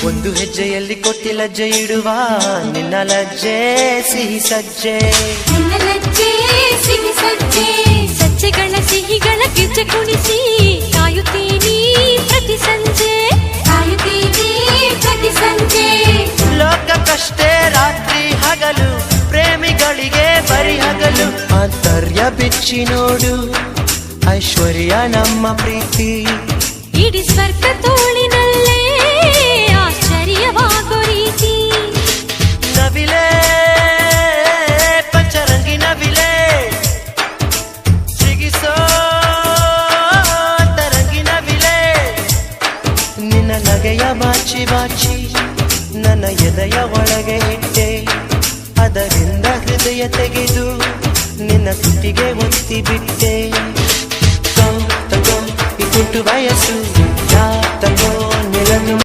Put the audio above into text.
ಒಂದು ಹೆಜ್ಜೆಯಲ್ಲಿ ಕೊಟ್ಟಿ ಲಜ್ಜೆ ಇಡುವ ನಿನ್ನ ಲಜ್ಜೆ ಸಿಹಿ ಸಜ್ಜೆ, ನಿನ್ನ ಲಜ್ಜೆ ಸಿಹಿ ಸಜ್ಜೆ, ಸಜ್ಜೆಗಳ ಸಿಹಿಗಳ ಗೆಜ್ಜೆ ಕುಣಿಸಿ ಕಾಯುತ್ತೀನಿ ಪ್ರತಿ ಸಂಜೆ, ಕಾಯುತ್ತೀನಿ ಪ್ರತಿ ಸಂಜೆ. ಲೋಕಕ್ಕಷ್ಟೇ ರಾತ್ರಿ ಹಗಲು, ಪ್ರೇಮಿಗಳಿಗೆ ಬರಿ ಹಗಲು. ಆಂತರ್ಯ ಬಿಚ್ಚಿ ನೋಡು ಐಶ್ವರ್ಯ ನಮ್ಮ ಪ್ರೀತಿ, ಇಡೀ ಸ್ವರ್ಗ ತೋಳಿನಲ್ಲೇ ಆಶ್ಚರ್ಯವಾಗೋ ರೀತಿ. ನವಿಲೆ ಪಂಚರಂಗಿ ನವಿಲೆ ಸಿಗಿಸೋ ತರಂಗಿ ನವಿಲೆ, ನಿನ್ನ ನಗೆಯ ಬಾಚಿ ಬಾಚಿ ನನ್ನ ಎದೆಯ ಒಳಗೆ ಇಟ್ಟೆ, ಅದರಿಂದ ಹೃದಯ ತೆಗೆದು ನಿನ್ನ ತುಟಿಗೆ ಒತ್ತಿ ಬಿಟ್ಟೆ. ತಗೋ ಈ ಕುಂಟು ವಯಸ್ಸು, ತಗೋ ನಿಲನು